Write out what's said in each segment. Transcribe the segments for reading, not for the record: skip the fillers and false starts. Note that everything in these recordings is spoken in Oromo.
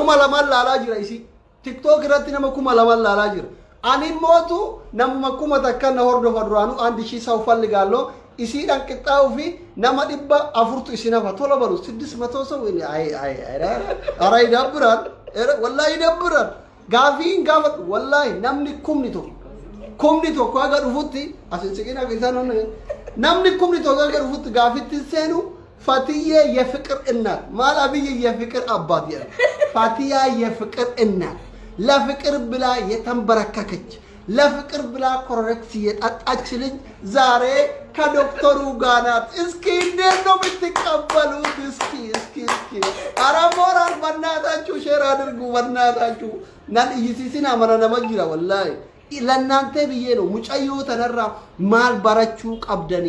kuma lamaan laalaa jira isi TikTok irratti nama kuma lamaan laalaa jira ani mootu nama kuma takka na hordofa duraanu andi shi saa ufalli gaallo isi dhan qixxaa'u fi nama dhibba afurtu isinafa tola baru 600 ሰው ara idabran wallahi idabran gaafin gaafat wallahi namni kumni to ko aga dhufutti asin sigina bisan namni kumni to aga dhufutti gaafitti seenu ፋቲያ የፍቅር እናት ማላብይ የፍቅር አባት ያ ፋቲያ የፍቅር እናት ለፍቅር ብላ የተንበረከከች ለፍቅር ብላ ኮሬክት የጣጣች ልጅ ዛሬ ከዶክተሩ ጋር ናት እስኪ እንዴት ነው የምትቀበሉት እስኪ አራሞራል በእናታችሁ ሼር አድርጉ በእናታችሁ ናን ይሲሲና ማራና ማጅራ ወላሂ ለእናንተ ብዬ ነው ሙጫዩ ተነራ ማል ባራችሁ ቀብደኒ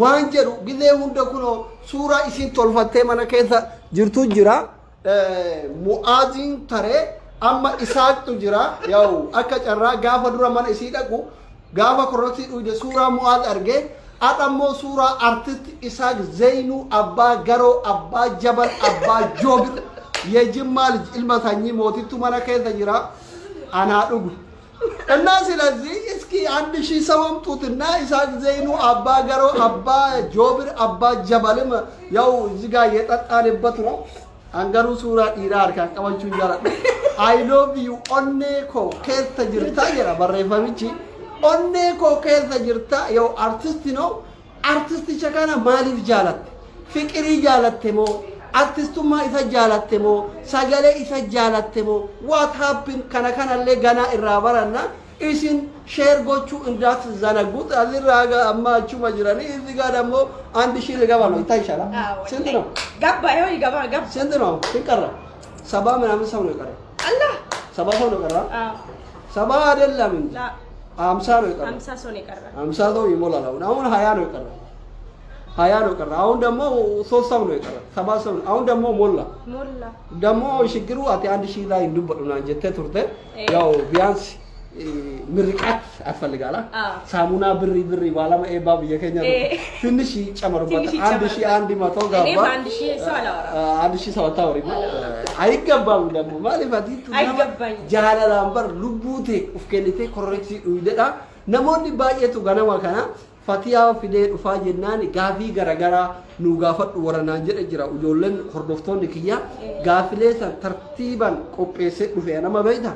وانجرو غزي هندكونو سوره اسين تولفته منا كيسا جرتو جرا مؤذن ترى اما اساق تجرا ياو اكا چرا غافا درا من اسي دغو غافا كروتي دو سوره مؤذ ارغي ادمو سوره ارتست اساق زينو ابا غرو ابا جبل ابا جوبر يجمال المساني موتيتو منا كيسا جرا انا دغ الناس لذي اسكي عند شي سومطوتنا اساق زينو ابا غرو ابا جوبر ابا جبلم ياو زغا يطጣልበት ነው አንገሩ ሱራ ኢራር ካቀባችሁ ይያራ I love you onneko ከተ ጅርታ ይራ በረፈምቺ onneko ከተ ጅርታ ያው አርቲስት ነው አርቲስት ቸካና ማሊፍ ጃላት ፍቅሪ ጃላተሞ artistuma isa jalattemo sagale isa jalattemo what happened kana le gana irrabarana isin share gochu indat zanagut aziraga amma chuma jirani iziga demo and shi legaba no itayishala sendino gabba yo igaba gab sendino tinqara saba ምናምን ሰው ነው የቀረው አላህ ሰባ ሰው ነው የቀረው ሰባ አይደለም ላ 50 ነው የቀረው 50 ሰው ነው የቀረው 50 ሰው ይሞላል አሁን 20 ነው የቀረው 20 ነው የቀረው አሁን ደግሞ 3 ሰው ነው የቀረው 7 ሰው አሁን ደግሞ ሞላ ደግሞ ሽግሩ አቲ 1000 ላይ እንድበሉና እንጀተ ቱርተ ያው ቢያንስ ምርቃት አፈልጋላ ሳሙና ብሪ ባላማ ኤባብ የከኛ ትንሽ ጨመሩበት 1100 ጋባ 1000 ሰው አላወራ 1000 ሰው ታወሪ አይገባም ደግሞ ማለፋቲ አይገባኝ ጃላላምበር ሉቡቴ ኡፍከኒቴ ኮሬክሲ ኡይደዳ ነሞኒ ባየቱ ገናማ ካና ፋቲያ ፊዴ ዱፋ ጀናኒ ጋፊ ገረገራ ኑ ጋፈዱ ወረና ጀደ ጅራ ኡጆለን ኮርዶፍቶን ዲክያ ጋፊሌሳ ተርቲባን ቆጴሴ ዱፈ ያናማ በይታ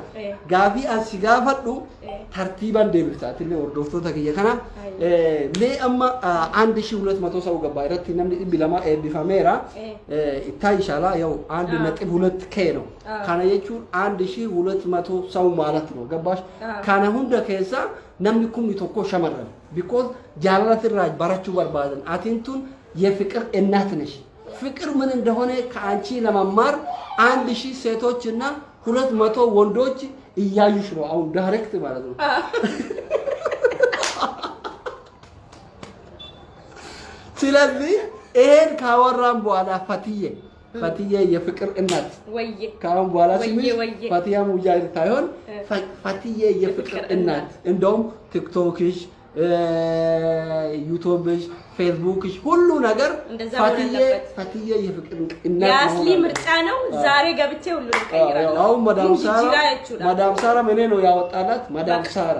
ጋፊ አንሲ ጋፈዱ ተርቲባን ደብርታት ለ ወርዶፍቶ ተክያ ካና ለ አማ 1200 ሰው ገባ ይረት ነምዲ ቢለማ ኤቢፋሜራ ኢታይሻላ ያው 1.2 ኬ ነው ካና የቹ 1200 ሰው ማለት ነው ገባሽ ካና ሁንደ ከዛ namni kumni tokko shamarran because ጃላላት ራጅ ባራቹ ባርባደን አቲንቱን የፍቅር እናት ነሽ ፍቅር ምን እንደሆነ ከአንቺ ለማማር 1000 ሴቶችና 200 ወንዶች እያዩሽ ነው አሁን ዳይሬክት ማለት ነው ስለዚህ ይሄን ካወራን በኋላ ፋቲዬ የፍቅር እናት ወይዬ ካሁን በኋላ ሲምሽ ፋቲያ ሙጃሂድ ታይሆን ፋቲዬ የፍቅር እናት እንደውም ቲክቶክሽ ዩቲዩብሽ ፌስቡክሽ ሁሉ ነገር ፋቲዬ የፍቅር እናት ያስሊ ምርጫ ነው ዛሬ ገብቼ ሁሉ ልቀይራለሁ አሁን ማዳም ሳራ ምን ነው ያወጣላት ማዳም ሳራ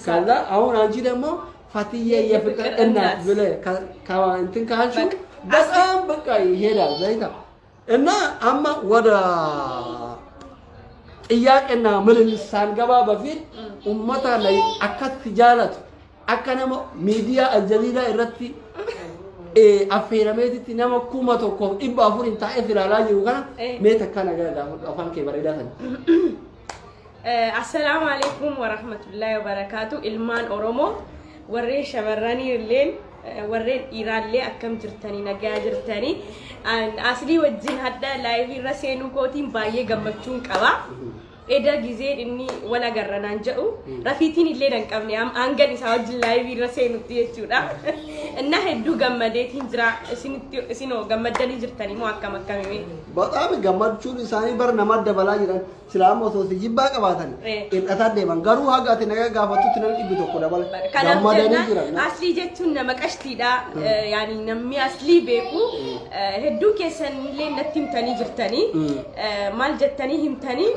ከዛ አሁን አንቺ ደግሞ ፋቲዬ የፍቅር እናት ብለ እንትን ካልሽ በጣም በቃ ይሄዳል ዘይታ እና አማ ወደ ጥያቄና ምልልስ ሳንገባ በፊት ኡመታ ላይ አከት ጃላት አከነማ ሚዲያ አልጀዚራ እረቲ አፌራሜቲ ነማ ኩማ ቶኮ ኢባፉር እንታ ኤፍራላ ይውጋና ሜተካና ጋዳ አፋን ከበረዳተን አሰላሙ አለይኩም ወራህመቱላሂ ወበረካቱ ኢልማን ኦሮሞ ወሬ ሸመራኒ ሌን warreen dhiiraallee akkam jirtanii nagaa jirtanii asli wajjin hadda live irra seenuu kootiin baay'ee gammachuun qaba eda gizeen inni wala garranaan jedhu rafiitiin illee danqabne hangan isaa wajjin live irra seenutti jechuudha እና hedduu gammadeetiin jira isinoo gammadanii jirtanii moo akkam akkamii በጣም gammachuun isaanii bar nama dabalaa jiran islaama osoo jibbaa qabaatan hidhataa deeman garuu hagaati naga gaafatutti namni dhibbi tokko dabala gammadanii jiran aslii jechuun nama qashtiidha yaani namni aslii beeku hedduu keessan illee natti himtanii jirtanii maal jettanii himtanii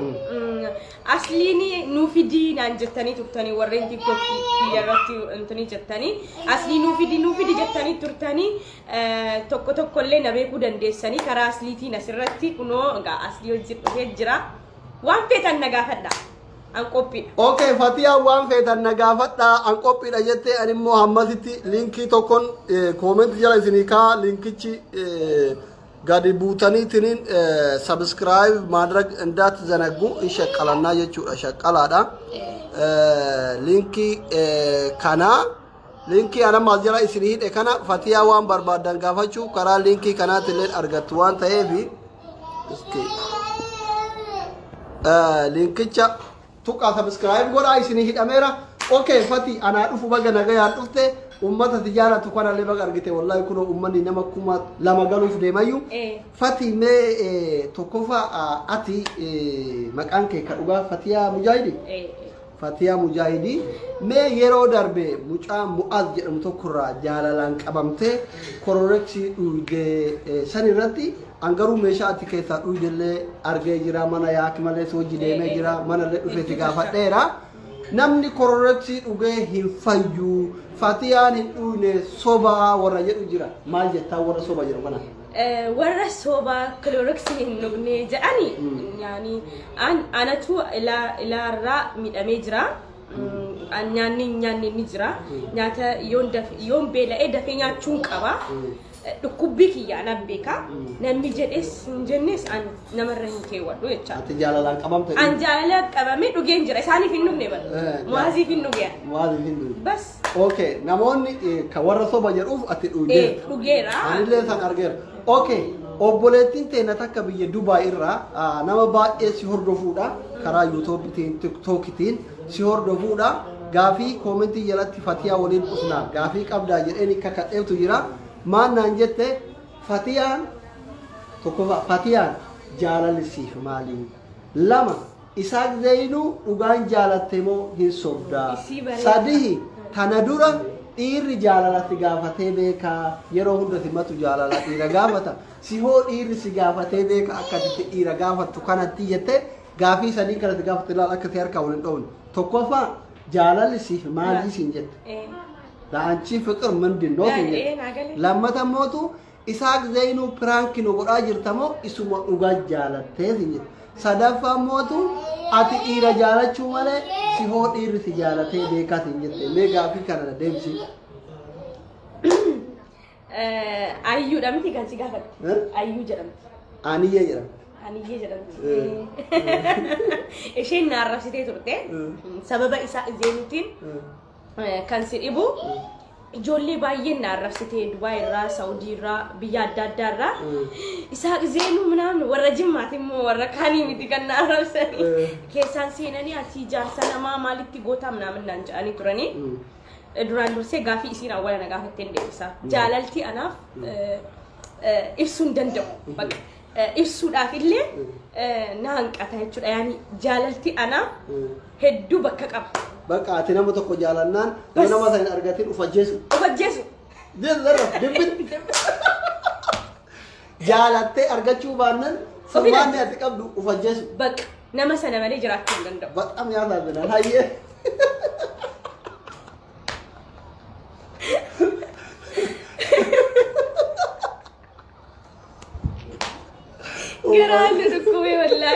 asliini nuufidii naan jettanii turtanii warreen TikTok irratti antanii jettanii aslii nuufidii jettanii turtanii tokko tokko illee na beekuu dandeessanii karaa asliitiin asirratti kunoo aslii hojii dhufee jira waan feetan na gaafadha an qophiidha. Okay, Fatiha waan feetan na gaafadha an qophiidha jettee ani immoo hammasitti linkii tokkoon comment jala isinii kaa linkichi gadi buutaniitiin subscribe ማድረግ እንዳትዘነጉ ይሸቀላልና የቹዳ ሸቀላዳ ሊንኪ ካና ሊንኪ አና ማዝራ ኢስሪሂድ ካና ፈቲያ ዋን በርባዳን ጋፋቹ ከራ ሊንኪ ካና ትለን አርገቱ ዋን ታይፊ እስኪ ሊንኪቻ ቱቃ ሰብስክራይብ ጎዳ ኢስሪሂድ አሜራ ኦኬ ፈቲ አና ዱፉ በገ ነገ ያንጡፍቴ ummata tijaaratu kana le baga argite wallahi kuno ummani nama kuma lama galuf deemayu fati me tokofa ati maqaan kee ka dhugaa fatiya mujahidi fatiya mujahidi me yeroo darbe mucaa mu'az jedhamu tokkorra jaalalaan qabamte kororeksi dhuude sanirratti angaru meeshaa ati keessa dhuudelle argee jira mana yaaki malee soji deemee jira mana le dhufe tigaafadheera namni kororeksi dhugee hin fayyu fatiyaan hin dhuune soba warra jedhu jira maal jettaa warra soba jedhu kana warra soba kororeksi hin dhugne jedhani yaani anatu ilaarra midhamee jira nyaanni ni jira nyaata yoon beela'ee dafee nyaachuun qaba dhukkubbii kiyyaa nan beeka namni jedhes hin jennes an namarra hin keewwadhu jecha ati jaalalaan qabamte an jaalala qabame dhugeen jira isaaniif hin dhugne bal muaziif hin dhuge bas okay namoonni ka warra soba jedhuuf ati dhugeera anillee san argeera okay obboleettiin teena takka biyya Dubai irraa nama baay'ee si hordofuudha karaa YouTubetiin TikTokitiin si hordofuudha gaafii koomentii jalatti fatiyaa waliin dhufna gaafii qabdaa jedheen akka kadheeftu jira maannaan jette fatiyaan tokkofa fatiyaan jaalalisiif maaliin lama isaaq zeynu dhugaan jaalatte moo hin sobdaa sadihi tana dura dhiirri jaalalatti gaafatee beekaa yeroo hunda simatu jaalala dhiira gaafata si hoo dhiirri si gaafatee beeka akkasitti dhiira gaafattu kanatti jette gaafii sadii kanatti gaafatte ilaal akkasi harkaa waliin dhowne tokkofa jaalalisiif maalii siin jette لانشي فكر من دينو لما تموتو إسحاق زينو برانكينو قد أجرتمو إسمو أوغا جالته سنجد صدفا موتو أتي إيرا جالت شو مالي سيهو إيرا سجالته بيكا سنجد ميغا في كندا ديمسي أيو دمتي كان سيغافت أيو جرمت آنية جرمت آنية جرمت إيشين نعرف سيتي ترتي سبب إسحاق زينوتين kan sidhibu ijoollee baay'een arrabsitee Dubai irraa Saudi irraa biyya adda addaa irraa isaaq zeenuu ምናምን warra jimmaati immoo warra kaanii miti kan arrabsanii keessaan seenanii ati jaarsa namaa maalitti goota ምናምን naan jedhanii turanii duraan dursee gaafii isiin awwala na gaafatteen deebisa jaalalti anaaf ibsuun danda'u bakka ibsuudhaaf illee na hanqata jechuudha yaani jaalalti anaaf hedduu bakka qaba بقى أتينا متوقع جالنان أنا ما سين أرجعتين وفجسو جل ذرة دبل جالته أرجعتشو بانن سمان أتكاب وفجسو بق نما سنة مالي جراتين عندو بق أم يا ذا هاي قرال لسكوي والله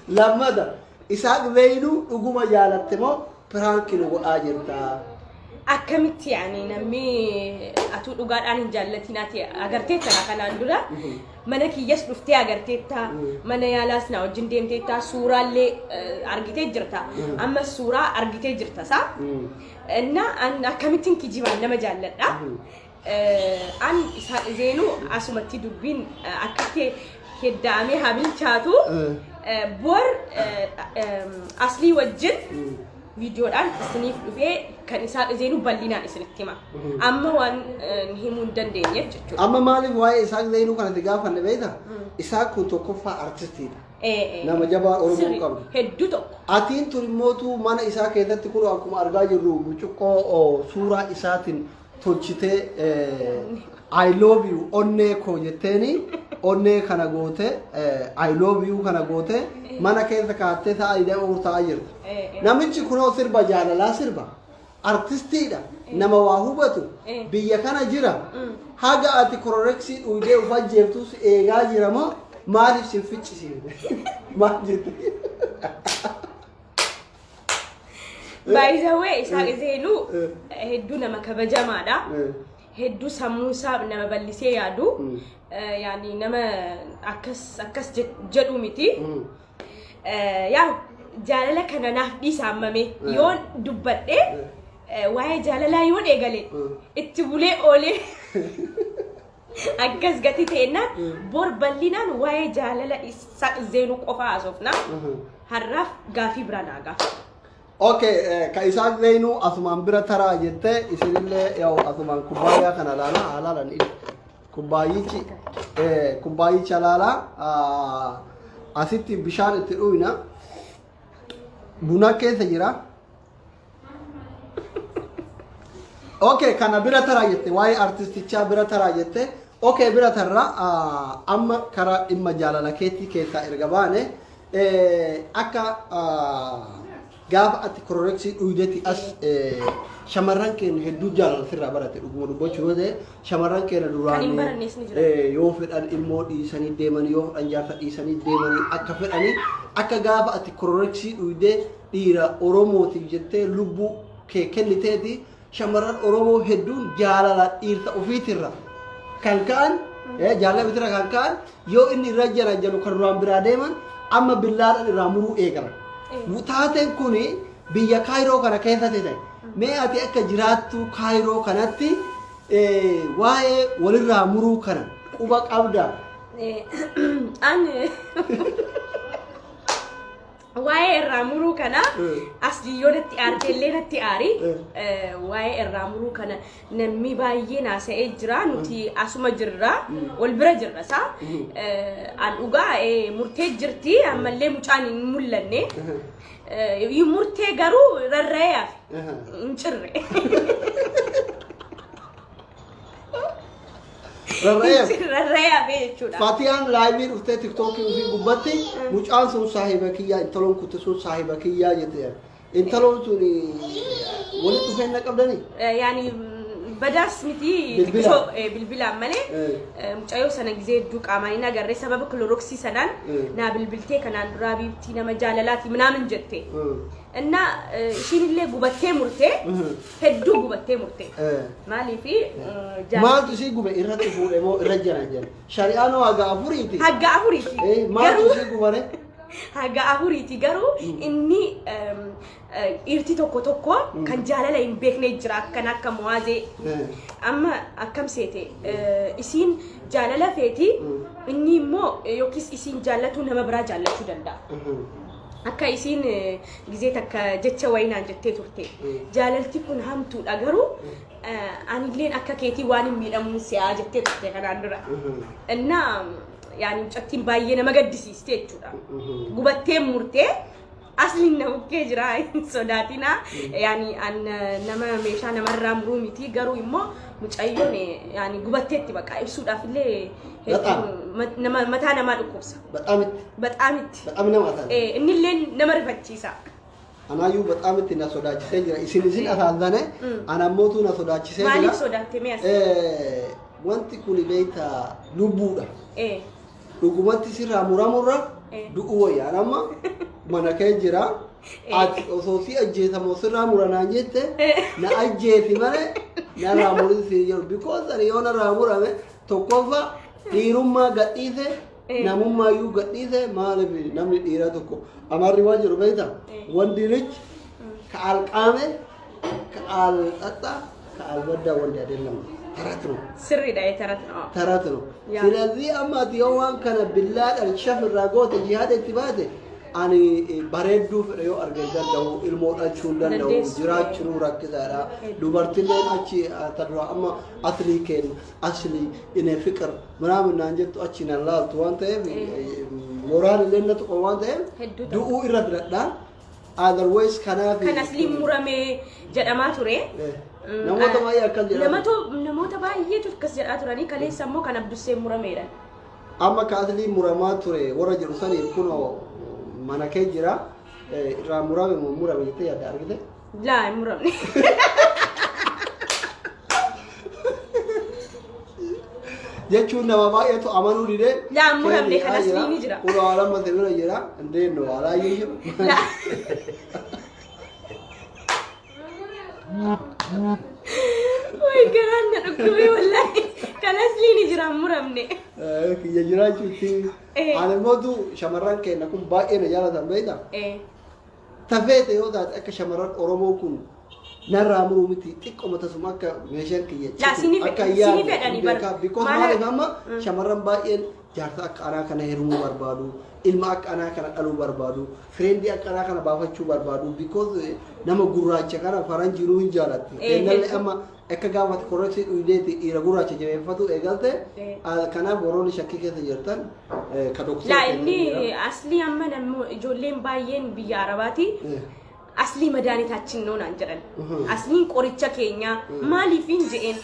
لما ده إسحاق زينو أقوم جالت مو برانكينو وآجرتا أكملت يعني نمي أتو لقار أنا جالتيناتي أقرتيتا كان عندنا منك يسلفتي أقرتيتا من يالاسنا وجنديم تيتا سورة اللي أرجتي جرتا أما السورة أرجتي جرتا صح؟ أنا أكملتين كجيبان لما جالتنا أن إسحاق زينو أسمتي دبين أكتي hedda'amee habilchaatu bor aslii wajjin viidiyoodhaan isiniif dhufee kan isaa Zeenu bal'inaan isinitti hima. Amma waan himuu hin dandeenyeef jechuudha. Amma maaliif waa'ee isaa Zeenu kanatti gaafanne beektaa? Isaa kun tokkoffaa artistiidha. Nama jabaa Oromoo qabdu. Hedduu tokko. Atiin tun immootu mana isaa keessatti kun akkuma argaa jirru mucuqqoo suuraa isaatiin tolchitee I love you onnee koo jetteeni onnee kana goote I love you kana goote mana keessa kaattee taa'aa ida'ee urtaa'aa jirti. Namichi kunoo sirba jaalalaa sirba artistiidha nama waa hubatu biyya kana jira haga ati kororeksii dhuydee ufajjeeftus eegaa jira moo maaliif sin ficcisiifne maal jetti? By the way, isaa Zeenu hedduu nama kabajamaadha. Hedduu sammuu isaa nama bal'isee yaadu yaani nama akkas jedhu miti. Yaa jaalala kana naaf dhiisa hammame yoon dubbadhee waa'ee jaalalaa yoon eegale itti bulee oolee akkas gati ta'ennaan bor bal'inaan waa'ee jaalala isaa Zeenu qofaa haasofna har'aaf gaafii biraa naa gaafa. Okay, ka Isaaq Zeenu asumaan bira taraa jettee isinillee yaw asumaan kubbaayyaa kana laala haalaalan kubbaayicha laala asitti bishaan itti dhuyna buna keessa jira. Okay, kana bira taraa jette waa'ee artistichaa bira taraa jette. Okay, bira tarra amma karaa dhimma jaalala keetii keessaa erga baane akka gaafa ati kororeksii dhuydeti as shamarran keenya hedduu jaalala sirraa barate dhuguma dubbachuu yoo ta'e shamarran keenya duraan yoo fedhan ilmoo dhiisanii deemanii yoo fedhan jaarsa dhiisanii deemanii akka fedhanii akka gaafa ati kororeksii dhuydee dhiira Oromootiif jettee lubbuu kee kenniteeti shamarran Oromoo hedduun jaalala dhiirsa ofiitirra kan ka'an jaalala bitirra kan ka'an yoo inni irra janu kan duraan biraa deeman amma billaadhaan irraa muruu eegalan. Mutaateen kuni biyya Kaayiroo kana keessatti ta'e mee ati akka jiraattu Kaayiroo kanatti waa'ee walirraa muruu kana quba qabda. Waa'ee irraa muruu kana asliyoonatti aarteellee natti aari waa'ee irraa muruu kana namni baay'ee naasa'ee jira nuti asuma jirra wal bira jirra saa an dhugaa murtee jirti ammallee mucaan hin mul'anne murtee garuu rarra'eef hin cirre. Rarra'eef jechuudha. Fatiyaan laayivii dhuftee tiktookii ofii gubbatti mucaan sun saahiba kiyyaa intaloon kutte sun saahiba kiyyaa jette intaloon sun walitti dhufeenya qabdanii? Yaani badaas miti bilbilaan malee mucayyoo sana gizee hedduu qaamaan hin agarre sababa kiloroksii sanaan naa bilbiltee kanaan duraa biiftii nama jaalalaati minaamin jette. እና isheenillee gubattee murtee hedduu gubattee murtee maaliifi maaltu isii gube irratti fuudhee moo irra jira shari'aan haga afuriiti maaltu isii gubare haga afuriiti garuu inni irti tokko kan jaalala hin beekne jira akkan akka Muwaazee amma akkam seete isiin jaalala feeti inni immoo yookiis isiin jaallatu nama biraa jaallachuu danda'a. Akka isiin gizee takka jecha wayinaan jettee turte jaalalti kun hamtuudha garuu anilleen akka keetii waan hin miidhamuun si'aa jettee turte kanaan dura. Innaa yaani mucattiin baay'ee nama gaddisiiste jechuudha. Gubattee murtee asliin na bukkee jira hin sodaatina yaani nama meeshaa namarraa muruu miti garuu immoo mucayyoon yaani gubatteetti baqa ibsuudhaaf illee nama mataa namaa dhukkubsa. Baxaamitti. Inni illee nama rifachiisa. Anaayyuu baxaamitti na sodaachisee jira. Isin asaazane anamootu na sodaachisee jira. Maaliif sodaatte mee as? Wanti kun beekta lubbuudha. Dhugumatti sirraa muramurra du'uu wayyaa nama mana kee jira. Ati osoo si ajjeesamoo sirraa muranaan jette na ajjeesi malee na raamurri si jiru. Because ani yoo na raamurame tokkoffaa dhiirummaa gadhiise namummayyuu gadhiise maaliif namni dhiira tokko amarri waan jiru beekta wandi rich ka alqaame ka al xaxxa ka al baddaa wandi adeemamu تراتنو سري ده تراتنو سلذي أما تيوان كان بالله الشاف الراجوت الجهاد اتباده أنا بردو في ريو أرجع دو الموت أشوندن دو جرات شنو ركزارا دوبارتين أشي ترى أما أصلي كين أصلي إن فكر منام نانجت أشي نلال توان تهم مورال لنا توان تهم دو إرادة otherwise كان أصلي مرامي جرامة توري نموت ما يأكل جرامة نموت ما يجي تكسر جرامة توراني كله سمو كان بدو سيم مرامي أما كأصلي مرامة توري ورا جلسان يكونوا mana kee jira irraa murame jettee yaadda argite? Laa hin muramne. Jechuun nama baay'eetu amanuu didee. Laa hin muramne kan asli ni jira. Kun waa lama ta'e bira jira indeenno waalaa jiru. Laa. Wai garaan na dhukkubee wallahi kan asli ni jira hin muramne. Kiyya jiraachuutti ani mootu shamarran keenya kun baay'ee na jaalatan beekta. Tafeete yoo taate akka shamarran Oromoo kun narraa muruu miti xiqqoo matasuma akka meeshaan kiyya. Akka yaadni beekaa because maaliif amma shamarran baay'een jaarsa akka anaa kana heerumuu barbaadu ilma akka anaa kana dhaluu barbaadu fireendi akka anaa kana baafachuu barbaadu because nama gurraacha kana faranjiinuu hin jaalatti. Eenyallee amma akka gaafate korreeksii dhuyideeti dhiira gurraacha jabeeffatu eegalte kanaaf warroonni shakkii keessa jirtan ka doktora. Laa inni asli amma namni ijoolleen baay'een biyya Arabaati asli madaanitaachin noo naan jedhan asliin qoricha keenya maaliifin je'een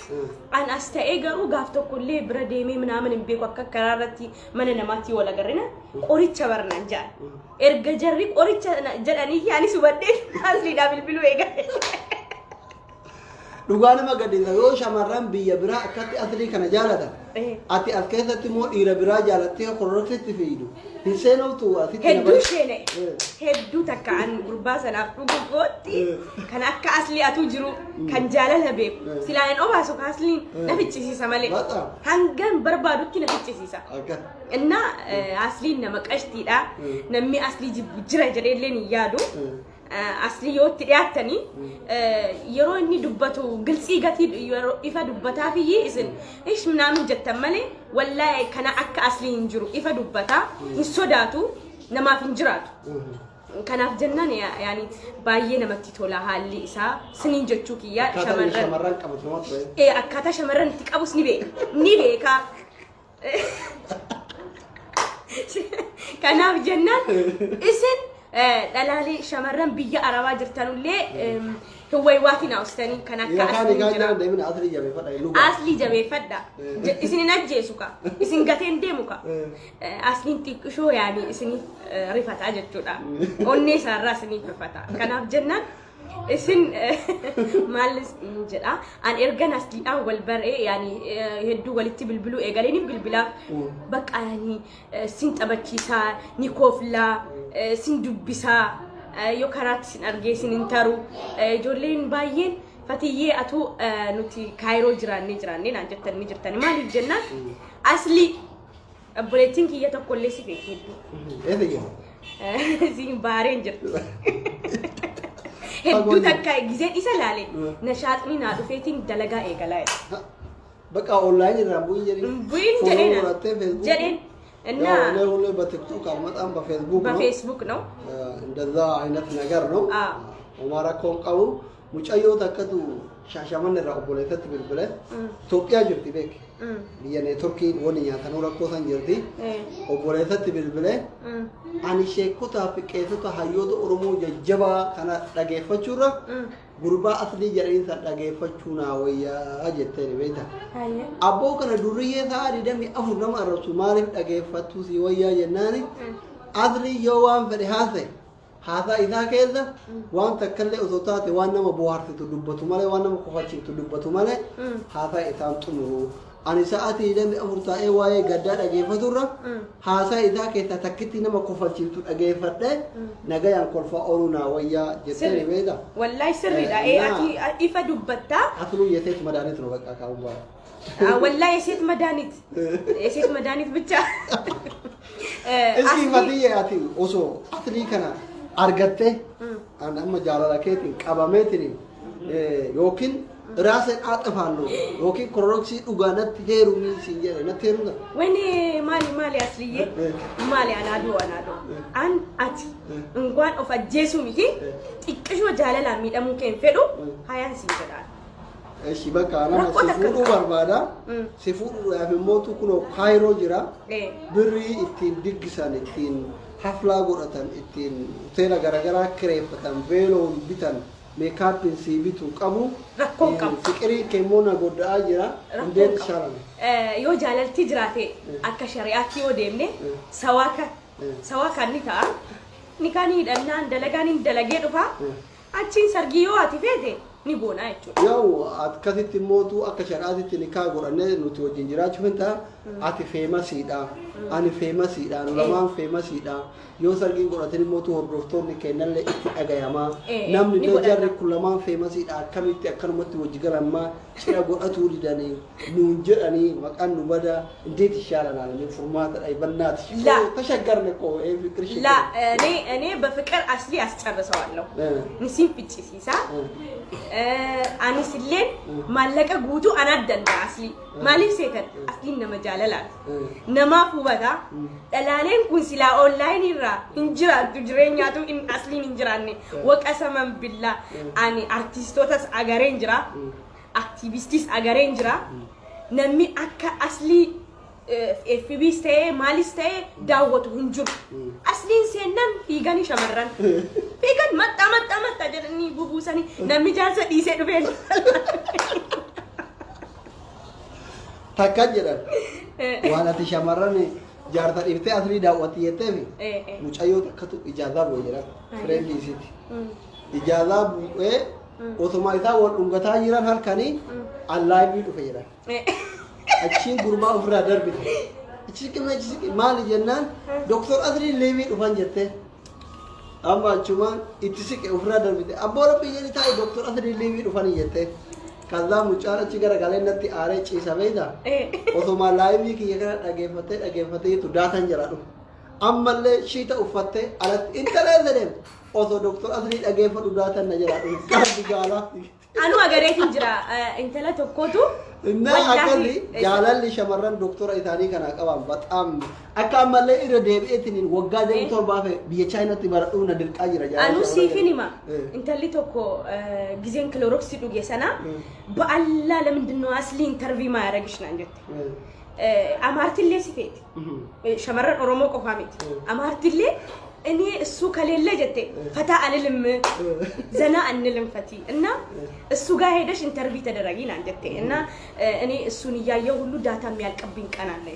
an as ta'ee garuu gaaf tokkollee bira deemee minaaman hin beeku akka karaa irratti mana namaatti wal agarrina qoricha barnaan jedhan erga jarri qoricha jedhanii anis hubadheen asliidhaa bilbiluu eegale. Dhugaa nama gadhiisa yoo shamarran biyya biraa akkatti asli kana jaalatan ati as keessatti immoo dhiira biraa jaalattee kororsitti fiidu hin seenoftu asitti hedduu sheene hedduu takka an gurbaa sanaaf dhugubootti kan akka asli atu jiru kan jaalala beeku silaa hin obaasu ka asliin na ficcisiisa malee hangan barbaadutti na ficcisiisa inna asliin nama qashtiidha namni asli jibbu jira jedheellee hin yaadu. Asli yoo itti dhiyaatanii yeroo inni dubbatu gilsii gatii ifa dubbataa fi isin ish naannoo jettan malee wallahi kana akka asli hin jiru ifa dubbataa hin sodaatu namaaf hin jiraatu. Kanaaf jennaan yaani baay'ee namatti tola haalli isaa siniin jechuu kiyyaa shamarran qabatu akkaataa shamarran itti qabus ni beeka. Kanaaf jennaan isin dalali shamarran biyya Arabaa jirtanullee hawwaywaatiin haustanii kan akka asli jabeeffadha isin hin ajjeesu ka isin gateen deemu ka asliin xiqqishoo yaani isin rifataa jechuudha onnee isaarraa isin rifata kanaaf jennaan isin maal jedha an ergan asliidhaan wal baree yaani hedduu walitti bilbiluu eegaleen bilbilaaf bakka yaani sin taphachiisaa ni kooflaa sin dubbisaa yoo karaatti sin argee sin hin taru ijoolleen baay'een fatiyyee atu nuti kaayiroo jiraannee naan jettanii jirtani maaliif jennaan asli obboleettiin kiyya tokkollee si beeku hedduu siin baareen jirtu hedduu takka gizeen isa laale nashaaxni naa dhufeetiin dalagaa eegalaa bakka online irraa bu'in jedheen እና ሁሌ በቲክቶክ አልመጣም በፌስቡክ ነው እንደዛ አይነት ነገር ነው ኦማራ ኮንቃው ሙጫዮ ተከቱ ሻሻመን ራኦቦሌተት ብልብለ ኢትዮጵያ ጅርቲ ቤክ የኔ ቱርኪ ወንኛ ተኖረኮ ሰንጀርቲ ኦቦሌተት ብልብለ አንሼኩታ ፍቄቱታ ሃዮቶ ኦሮሞ ጀጀባ ከና ዳጌፈቹራ ጉርባ አስሊ ጀሪን ዳጌፈቹና ወያ አጀተኒ ቤታ አቦ ከነ ዱርዬ ታዲ ደሚ አፉር ነማ ረሱ ማሊፍ ዳጌፈቱ ሲ ወያ የናኒ አስሊ የዋን ፈዲ هذا إذا كذا وأنت كله أزوتات وأنا ما بوارت تدبّت ماله وأنا ما كفاش تدبّت ماله هذا إتام تمرو أنا ساعتي إذا أمرت أي واي قدر أجيب فتورة هذا إذا كذا تكتينا ما كفاش أجيب فتة نجاي أنقل فأرونا ويا جتني بيدا والله سر ده إيه أتي إفا دبّتا أثلو يسيت مدانيت نوبك أكاوم بار والله يسيت مدانيت بتشا إسكي فدية أتي أوسو أثلي كنا argatte an amma jaalala keetiin qabameetiin yookiin raasen aaxifaallo yookiin kororoksii dhugaa natti heerumii siin jedhe natti heeruma. Wani maali asliye maali anaadoo an ati ingwaan of ajjeesuu miti xiqqishoo jaalala miidhamuu keen fedhu hayaan siin jedhaan. Eshi bakka ana sifuudhu barbaada sifuudhuudhaaf immoo kunoo kaayiroo jira birrii ittiin diggisan ittiin haflaa godhatan ittiin hoteela garaagaraa kireeffatan veeloon bitan meekaappiin sii bituu qabu fiqirii keemmoona godhaa jira hundeen shaarame yoo jaalalti jiraate akka shari'aatti yoo deemne sawaa kan ni ta'a ni kan hidhannaan dalagaan hin dalagee dhufa achiin sargii yoo ati feete ni goona jechuudha. Yoo akkasitti mootu akka shari'aatitti ni kaa godhannee nuti wajjin jiraachuu hin ta'a ati feemasiidha ani feemasiidha nu lamaan feemasiidha yoo sargii godhatanii mootu hordoftoonni kennallee itti dhagayamaa namni jarri kun lamaan feemasiidha akkamitti akkanumatti wajji galammaa cidha godhatuu didanii nuun jedhanii maqaan nu bada እንዴት ይሻለናል እኔ ፎርማት አይበናት ተሸገርን እኮ ፍቅር ላ እኔ በፍቅር አስሊ አስጨርሰዋለሁ ንሲም ፍጭ ሲሳ አኒስሌን ማለቀ ጉቱ አናደንዳ አስሊ ማሊፍ ሴተን አስሊ ነመጃለላት ነማፍ ውበታ ደላሌን ኩንሲላ ኦንላይን ይራ እንጅራቱ ጅሬኛቱ አስሊን እንጅራኔ ወቀሰመን ቢላ አኒ አርቲስቶታስ አገሬ እንጅራ አክቲቪስቲስ አገሬ እንጅራ ነሚ አካ አስሊ FB's ta'e maalis ta'e daawwatu hin jiru asliin seenan fiiganii shamarran fiigan maxxa jedhanii bubuusanii namni jaarsa dhiisee dhufeen takka jedhan waan ati shamarran jaarsa dhiiftee asli daawwati jetteef mucayyoo takkatu ijaazaa bu'e jedhan fireendii isiiti ijaazaa bu'ee otuma isaa wal dhungataa jiran halkanii allaabii dhufe jedhan achiin gurbaa ofirraa darbite achi maali jennaan doktor Adri Leewii dhufan jette amma achumaan itti siqe ofirraa darbite abboo rabbii jedhi taa'e doktor Adri Leewii dhufan jette kazaa mucaan achi garagalee natti aaree ciisa beeyta osoma laayivii kiyya kana dhageeffateetu daatan jala dhufu ammallee shiita uffattee alatti intalee jedheen osoo doktor Adri dhageeffatu daatan na jala dhufu gaaddi gaalaa anu agareetiin jira intala tokkotu እና አከሊ ያላል ሸመረን ዶክተር አይታኒ ከና ቀባም በጣም አካማለ ኢረ ዴብኤቲን ወጋ ዶክተር ባፈ ቢቻይና ትበረዱ ነድልቃ ይረጃ አኑ ሲፊኒማ እንተሊ ቶኮ ጊዜን ክሎሮክስ ዱጌሰና በአላ ለምንድነው አስሊ ኢንተርቪው ማያረግሽ ናንጀት አማርቲሌ ሲፌት ሸመረን ኦሮሞ ቆፋሚት አማርቲሌ እኔ እሱ ከሌለ ጀቴ ፈታ አንልም ዘና አንልም ፈቲ እና እሱ ጋር ሄደሽ ኢንተርቪው ተደረጊና ጀቴ እና እኔ እሱን ያያየው ሁሉ ዳታ የሚያልቀብኝ ቀን አለ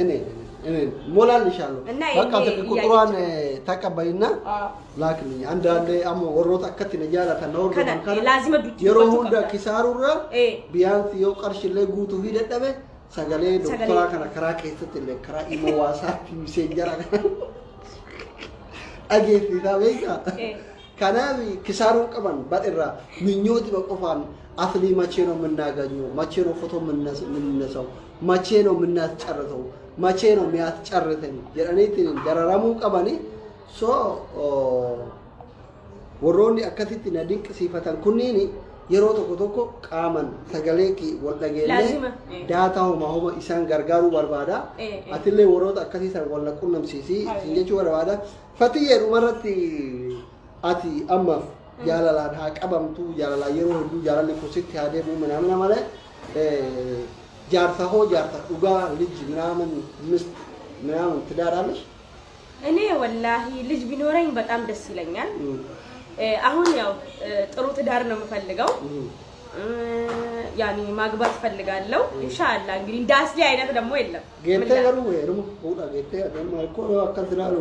እኔ ሞላልሻለሁ በቃ ቁጥሯን ተቀበይና ላክልኝ አንድ አሞ ወሮት አከት ነጃላ ተኖር ከነ ላዚመ ዱት የሮሁንዳ ኪሳሩራ ቢያንስ የው ቀርሽ ለጉቱ ሂደደበ ሰገሌ ዶክተራ ከና ከራከት ለከራ ኢሞዋሳ ሚሴንጀራ أجيب ذا كنابي كسارون كمان بدرا من يوتي بقفان أصلي ما تشينو من ناقانيو ما تشينو فوتو من نسو ما تشينو من ناس تشرتو ما تشينو ميات تشرتني يعني تين درارامو كماني so warroonni akkasitti na dinqisiifatan kunniini yeroo tokko tokko qaaman sagalee ki wal dhageelle daataa homa isaan gargaaruu barbaada atillee warroota akkasiisan wal qunnamsiisi jechuu barbaada fatiyee dhumarratti ati amma jaalalaan haa qabamtu jaalalaa yeroo hedduu jaalalli kusitti haa deemu ምናምን ማለት jaarsa hoo jaarsa dhugaa ልጅ ምናምን ትዳራለሽ እኔ ወላሂ ልጅ ቢኖረኝ በጣም ደስ ይለኛል አሁን ያው ጥሩ ትዳር ነው የምፈልገው ያኒ ማግባት ፈልጋለሁ ኢንሻአላህ እንግዲህ እንዳስሊ አይነት ደግሞ የለም ጌቴ ገሩ ወይሩ ሁዳ ጌቴ ደግሞ እኮ አከንትናሉ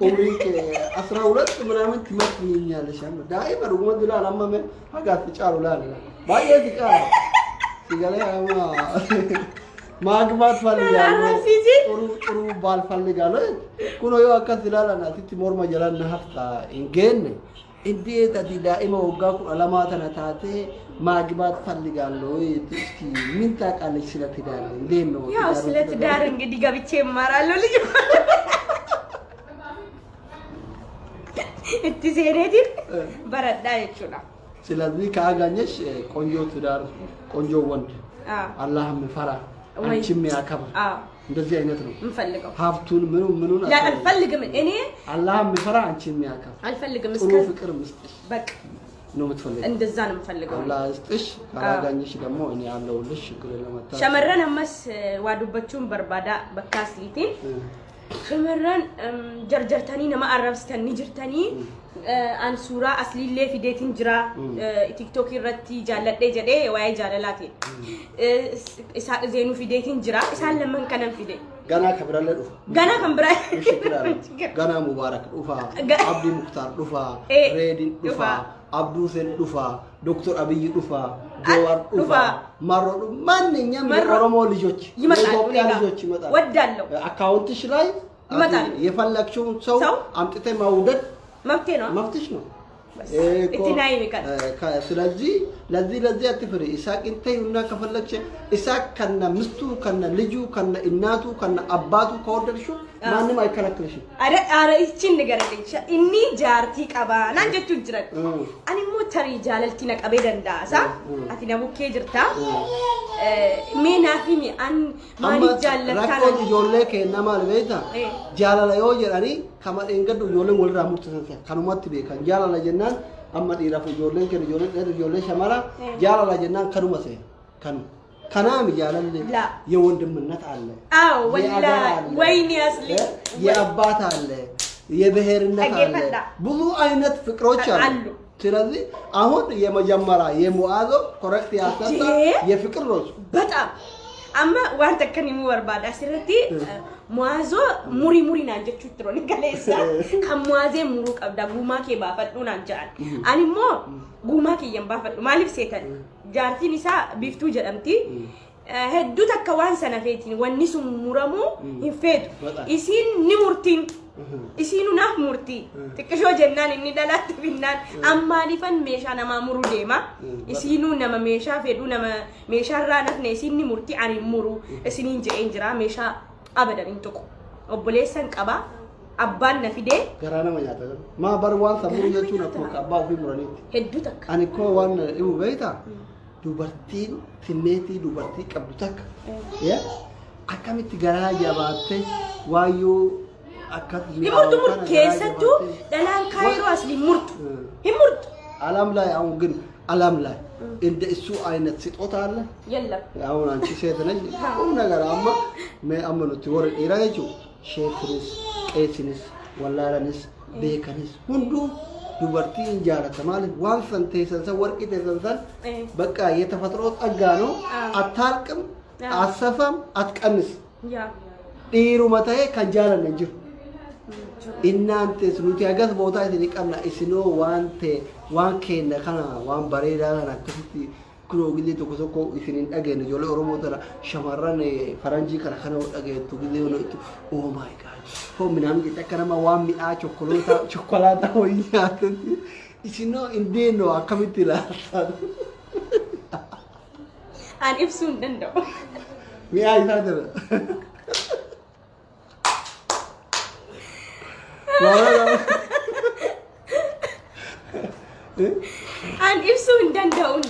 ኦምሪክ 12 ምናምን ትመጥኛለሽ አማ ዳይ በሩም ድላ አላማመ ሀጋት ጫሩ ላለ ባየት ቃል ሲገለ አማ ማግባት ፈልጋለሁ ጥሩ ባል ፈልጋለሁ ኩኖ ዮ አከንትላላና ትቲ ሞርማ ጀላና ሀፍታ እንገን እንዴት አዲ ዳኢማ ወጋኩ አላማተና ታቴ ማግባት ፈልጋለሁ እስኪ ምን ታውቃለሽ ስለ ትዳር እንዴት ነው ያው ስለ ትዳር እንግዲህ ገብቼ እማራለሁ ልጅ እቲ ሴሬቲ በረዳ ይችላል ስለዚህ ካገኘሽ ቆንጆ ትዳር ቆንጆ ወንድ አላህም ፈራ አንቺም ያከብር እንደዚህ አይነት ነው እንፈልገው ሀብቱን ምኑን ላ አልፈልግም እኔ አላህም ፈራ አንቺም ያከብር አልፈልግም እስከ ፍቅር ምስጥሽ በቃ ነው የምትፈልገው እንደዛ ነው የምፈልገው አላህ እስጥሽ ካላገኘሽ ደግሞ እኔ አለውልሽ ችግር ለማታ ሸመረን አመስ ዋዱበቹን በርባዳ በካስሊቲን ሸመረን ጀርጀርተኒ ነማ አረብስተኒ ጅርተኒ an sura aslille fidetin jira tiktok irratti jalladhe jedhe waa'ee jaalalati isa zeenu fidetin jira isaan lamman kanan fide gana kabralle dhufa gana kan bira gana mubarak dhufa abdi mukhtar dhufa redin dhufa abdu sen dhufa doktor abiy dhufa jawar dhufa maro ማንኛም ኦሮሞ ልጆች የኢትዮጵያ ልጆች ይመጣሉ ወዳለው አካውንትሽ ላይ ይመጣሉ የፈለግሽውን ሰው አምጥተ ማውደድ መፍትሽ ነው እትናይ ሚካል ስለዚህ ለዚህ አትፍሪ ኢሳቅ እንተዩና ከፈለግሽ ኢሳቅ ከነ ምስቱ ከነ ልጁ ከነ እናቱ ከነ አባቱ ከወደድሽ ማንንም አይከለክልሽም አረ እቺን ንገረልኝ እኒ ጃርቲ ቀባና እንጀቱ ይጅራል አኒሞ ተሪ ጃለልቲ ነቀበ ደንዳሳ አቲና ቡኬ ጅርታ ሜናፊሚ አን ማኒ ጃለታ ረኮ ጆሌ ከነማል ቤታ ጃላላ ዮጀራኒ ከማን እንገዱ ጆሌ ወልራ ሙርተሰ ከኑማት ቤ ከን ጃላላ ጀናን amma dhiiraaf ijoolleen kennu ijoollee shamara jaalala jennaan kanuma see kanu kanaam jaalalli የወንድምነት አለ አዎ ወላሂ ወይኔ አስሊ የአባት አለ የብሔርነት አለ ብዙ አይነት ፍቅሮች አሉ ስለዚህ አሁን የመጀመሪያ የሙአዞ ኮሬክት ያሰጣ የፍቅር ነው በጣም amma waan takkani mu barbaada asirratti muazo muri naan jechu turoni galeessa kan muaze muru qabda guuma ke baafadhu naan jaan ani mo guuma ke yan baafadhu maalif seetan jaartiin isa biftuu jedhamti hedduu takka waan sana feetiin wanni sun muramu hin feetu isin ni murtiin isinu naaf murtii xiqqishoo jennaan inni dhalaatti binnaan ammaanifan meeshaa namaa muru deema isinu nama meeshaa fedhu nama meeshaarraa nafne isinni murtii ani muru isiniin je'een jira meeshaa abadan hin tuqu obboleessan qaba abbaan na fide garaa nama nyaata maa bar waan sammuu jechuun akkuma abbaa ofii muraniitti hedduu takka ani koo waan dhibu beektaa dubartiin finneetii dubartii qabdu takka akkamitti garaa jabaatte waayyoo himurtu keessattuu dhalaan kaayiroo asli himurtu አለም ላይ አሁን ግን አለም ላይ እንደ እሱ አይነት ስጦታ አለ የለም አሁን አንቺ ሴት ነሽ ሁሉ ነገር አመኑት ወር ኢራይቹ ሼክሪስ ቄሲንስ ወላላንስ ቤከንስ ሁሉ ዱበርቲ እንጃለተ ማለት ዋን ፈንቴ ሰንሰ ወርቂ ተሰንሰን በቃ የተፈጥሮ ጸጋ ነው አታልቅም አሰፋም አትቀንስ ያ ዲሩ መታዬ ከንጃለነ እንጂ እናንተ ስሉት ያገስ ቦታ ይተቀምና እስኖ ዋን ከነ ካና ዋን ባሬዳ ናክቲ ኩሎ ግዜ ተኮሶኮ እስኒን ዳገነ ጆለ ኦሮሞ ተራ ሸማራን ፈረንጂ ከነ ዳገቱ ግዜ ሆኖ ኦ ማይ ጋድ ሆ ምናም ይተከረማ ዋን ሚአ ቾኮላታ ወይያት እስኖ እንዴኖ አከሚት ይላል አን ኢፍሱን እንደው ሚአ ይታደረ an ibsu ndandau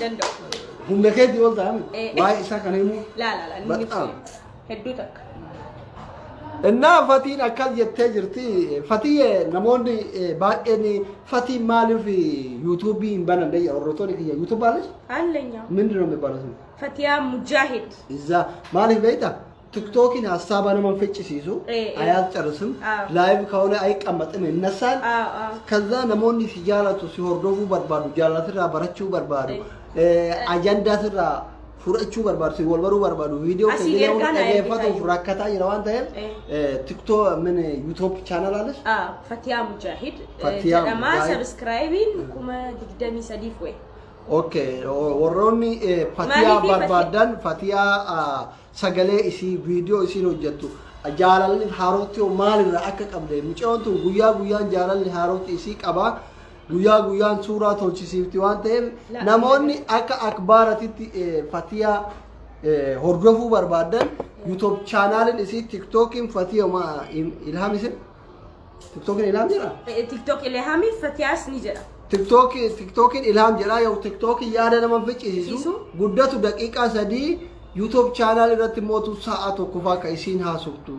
humna kedi wal dam wai isa kanemu la nifsu heddu tak እና ፈቲን አካል የተጅርቲ ፈቲየ ነሞንዲ ባኤኒ ፈቲ ማልፍ ዩቲዩብ ይንባና እንደ ኦሮቶኒ ዩቲዩብ አለሽ አለኛ ምንድነው የሚባለው ፈቲያ ሙጃሂድ እዛ ማልፍ በይታ ቲክቶክን ሐሳባን መንፈጭ ሲይዙ አያጨርስም ላይቭ ከሆነ አይቀመጥም ይነሳል ከዛ ነሞኒ ሲጃላቱ ሲወርዶቡ በርባዱ ጃላትራ በረቹ በርባዱ አጀንዳ ትራ ፉረቹ በርባዱ ሲወልበሩ በርባዱ ቪዲዮ ከየው ተገፈቱ ፍራከታ ይራዋን ታየም ቲክቶክ ምን ዩቲዩብ ቻናል አለሽ ፈቲያ ሙጃሂድ ጀማ ሰብስክራይቢን ኩማ ድግደሚ ሰዲፍ ወይ ኦኬ ወሮኒ ፈቲያ በርባዳን ፈቲያ sagalee isi video isin hojjettu jaalalli haaroti maalirra akka qabde mucoontu guyyaan jaalalli haaroti isi qaba guyyaan suuraa tolchisiifti waan ta'eef namoonni akka akbaaratitti fatiya hordofuu barbaadan YouTube channelin isi TikTokin fatiya ilham isin TikTokin ilham jira TikTok ilhami fatiyas ni jira tiktokin ilham jedha yoo tiktokin yaada nama ficisiisu guddatu daqiiqaa 3 YouTube channel irratti mootu sa'a tokko faa ka isiin haasoftu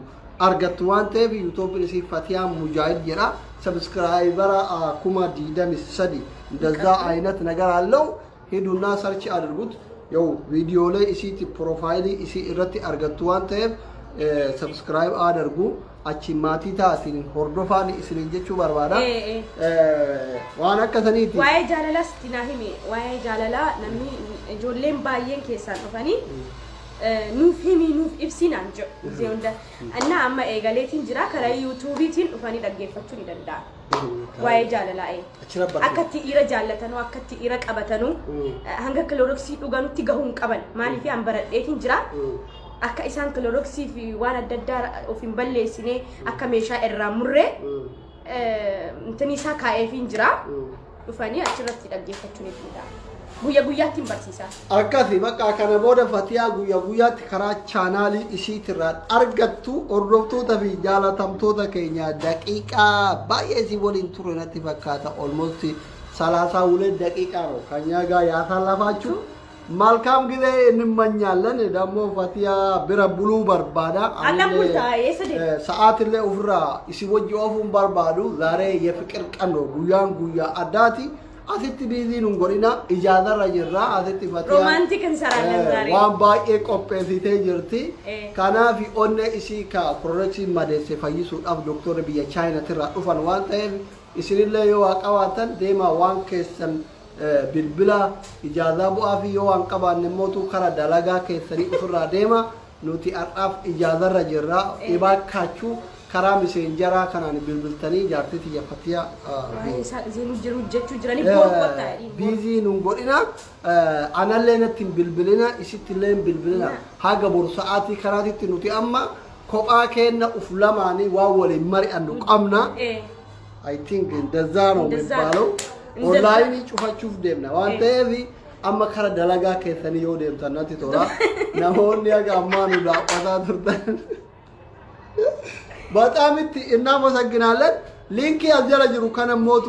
argattu waan ta'eef YouTube isii Fatiyaa Mujaahid jedha subscribera kuma 23 እንደዛ አይነት ነገር አለው ሄዱና ሰርች አድርጉት ያው ቪዲዮ ላይ እሲቲ ፕሮፋይል እሲ እረቲ አርገቱ ዋን ta'eef subscribe አድርጉ አቺ ማቲታ ሲን ሆርዶፋን እስን እንጀቹ በርባዳ ዋና ከሰኒቲ ዋይ ጃለላ ስቲናሂሚ ዋይ ጃለላ ነሚ ጆሌም ባየን ኬሳን ኦፋኒ ኑፍ ሂሚ ኑፍ ኢብሲን አንጆ ዜውንዳ እና አማ ኤጋሌቲን ጅራ ከላይ ዩቲዩቢቲን ኦፋኒ ደገፈቹን ይደንዳ ዋይ ጃለላ አከቲ ኢራ ጃለተኑ አከቲ ኢራ ቀበተኑ hanga ክሎሮክሲ ዱጋኑቲ ገሁን ቀበል ማሊፊ አንበረዴቲን ጅራ akka isaan kloroxii fi waan adda addaa ofin balleessine akka meeshaa irraa murree intini isaa kaa'eefiin jira dhufanii achirratti dhaggeeffachuun ibsuudha guyya guyyaatti barsiisa akkasi bakka kana booda Fatiyaa guyya guyyaatti karaa chaanaalii isiitirraa argattu hordoftoota fi jaalatamtoota keenya daqiiqaa baay'ee si waliin ture natti fakkaata almost 32 daqiiqaa kanya gaa yaasalafachu malkam ጊዜ እንመኛለን ደግሞ Fatiyaa bira buluu barbaada ሰዓት ላይ ኡፍራ እሲ ወጆፉን barbaadu ዛሬ የፍቅር ቀን ነው ጉያን ጉያ አዳቲ አሲቲ ቢዚን እንጎሪና ኢጃዛራ ጅራ አሲቲ Fatiyaa romantic እንሰራለን ዛሬ ዋን ባኤ ቆጴሲቴ ጅርቲ ካናፊ ኦነ እሲ ካ ፕሮዳክሽን ማደሴ ፈይሱዳፍ ዶክተር ቢያ ቻይና ትራ ዱፋን ዋን ታይም እስሪለ ዮ አቀዋተን ዴማ ዋን ኬሰን bilbila ijaaza bu'aa fi yoo waan qabaanne mootu kara dalagaa keessanii ofirraa deema nuti har'aaf ijaazarra jirra ibaakkaachuu karaa miseenjaraa kanaan bilbiltanii jaartiti Fatiyaa biizii nun godhina anallee natti bilbilina isittillee bilbilina haga boru sa'aatii karaatitti nuti amma kophaa kenna uf lamaanii waan waliin mari'annu qabna I think እንደዛ ነው የሚባለው ኦንላይን ጩፋችሁፍ ደምና ዋንተ ኤቪ አማ ከረ ደላጋ ከሰኒ ዮ ደምታናቲ ቶራ ናሆን ያጋማኑ ዳቋታ ትርተን በጣም እናመሰግናለን ሊንክ ያዘለ ጅሩ ከነሞቱ